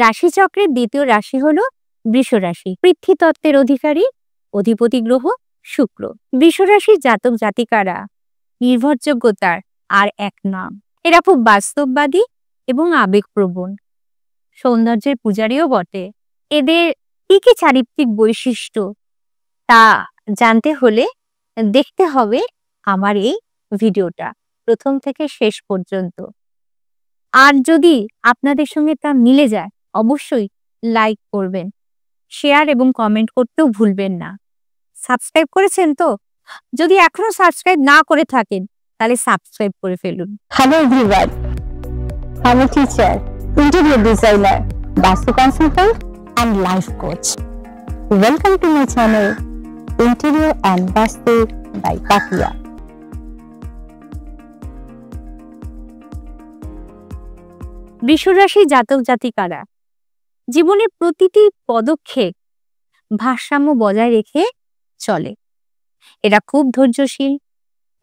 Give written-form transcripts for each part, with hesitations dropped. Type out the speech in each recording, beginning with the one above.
রাশিচক্রের দ্বিতীয় রাশি হলো বৃষ রাশি। পৃথ্বীতত্ত্বের অধিকারী অধিপতি গ্রহ শুক্র। বৃষ রাশির জাতক জাতিকারা নির্ভরযোগ্যতার আর এক নাম। এরা খুব বাস্তববাদী এবং আবেগপ্রবণ, সৌন্দর্যের পূজারীও বটে। এদের কি কি চারিত্রিক বৈশিষ্ট্য তা জানতে হলে দেখতে হবে আমার এই ভিডিওটা প্রথম থেকে শেষ পর্যন্ত। আর যদি আপনাদের সঙ্গে তা মিলে যায় অবশ্যই লাইক করবেন, শেয়ার এবং কমেন্ট করতেও ভুলবেন না। সাবস্ক্রাইব করেছেন তো? যদি এখনো সাবস্ক্রাইব না করে থাকেন তাহলে সাবস্ক্রাইব করে ফেলুন। হ্যালো এভরিওয়ান, আমি টিচার, ইন্টেরিয়র ডিজাইনার, বাস্তু consultant and life coach. Welcome to my channel Interior and Vastu by Pakia. বৃষ রাশি জাতক জাতিকারা জীবনের প্রতিটি পদক্ষেপ ভারসাম্য বজায় রেখে চলে। এরা খুব ধৈর্যশীল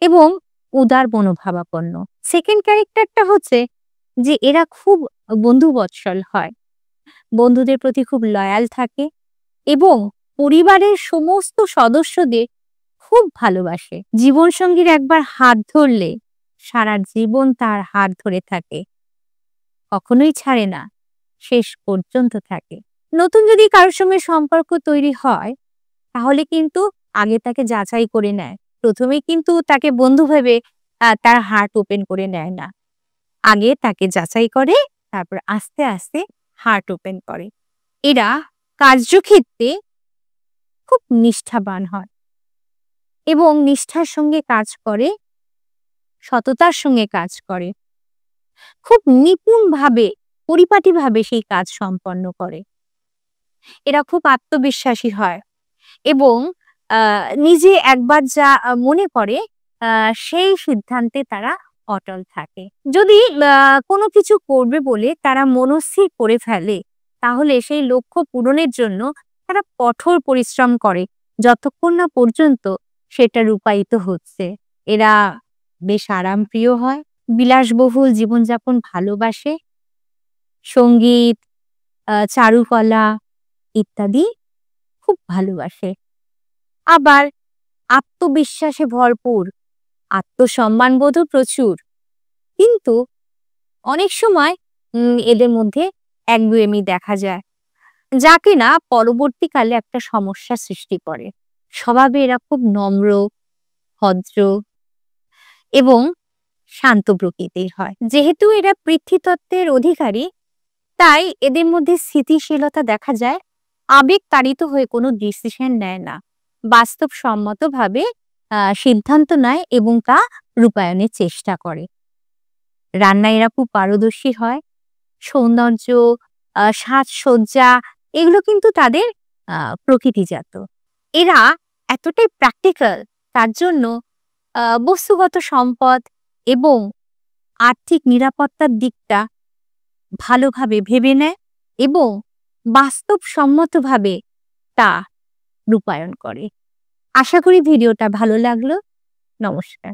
এবং উদার মনোভাবাপন্ন। সেকেন্ড ক্যারেক্টারটা হচ্ছে যে এরা খুব বন্ধুবৎসল হয়, বন্ধুদের প্রতি খুব লয়াল থাকে এবং পরিবারের সমস্ত সদস্যদের খুব ভালোবাসে। জীবনসঙ্গীর একবার হাত ধরলে সারা জীবন তার হাত ধরে থাকে, কখনোই ছাড়ে না, শেষ পর্যন্ত থাকে। নতুন যদি কারোর সঙ্গে সম্পর্ক তৈরি হয় তাহলে কিন্তু আগে তাকে যাচাই করে নেয়। প্রথমে কিন্তু তাকে বন্ধু ভেবে তার হার্ট ওপেন করে নেয় না, আগে তাকে যাচাই করে, তারপর আস্তে আস্তে হার্ট ওপেন করে। এরা কার্যক্ষেত্রে খুব নিষ্ঠাবান হয় এবং নিষ্ঠার সঙ্গে কাজ করে, সততার সঙ্গে কাজ করে, খুব নিপুণভাবে পরিপাটিভাবে সেই কাজ সম্পন্ন করে। এরা খুব আত্মবিশ্বাসী হয় এবং নিজে একবার যা মনে করে সেই সিদ্ধান্তে তারা অটল থাকে। যদি কোনো কিছু করবে বলে তারা মনস্থির করে ফেলে তাহলে সেই লক্ষ্য পূরণের জন্য তারা কঠোর পরিশ্রম করে যতক্ষণ না পর্যন্ত সেটা রূপায়িত হচ্ছে। এরা বেশ আরামপ্রিয় হয়, বিলাসবহুল জীবনযাপন ভালোবাসে, সঙ্গীত, চারুকলা ইত্যাদি খুব ভালোবাসে। আবার আত্মবিশ্বাসে ভরপুর, আত্মসম্মানবোধও প্রচুর, কিন্তু অনেক সময় এদের মধ্যে একগুঁয়েমি দেখা যায়, যা কিনা পরবর্তীকালে একটা সমস্যা সৃষ্টি করে। স্বভাবে এরা খুব নম্র, ভদ্র এবং শান্ত প্রকৃতির হয়। যেহেতু এরা পৃথ্বীতত্ত্বের অধিকারী তাই এদের মধ্যে স্থিতিশীলতা দেখা যায়, আবেগ তাড়িত হয়ে কোনো ডিসিশন নেয় না, বাস্তবসম্মতভাবে সিদ্ধান্ত নেয় এবং তা রূপায়ণের চেষ্টা করে। রান্নায় এরা খুব পারদর্শী হয়, সৌন্দর্য, সাজসজ্জা এগুলো কিন্তু তাদের প্রকৃতিজাত। এরা এতটাই প্র্যাকটিক্যাল, তার জন্য বস্তুগত সম্পদ এবং আর্থিক নিরাপত্তার দিকটা ভালোভাবে ভেবে নেয় এবং বাস্তবসম্মতভাবে তা রূপায়ণ করে। আশা করি ভিডিওটা ভালো লাগলো। নমস্কার।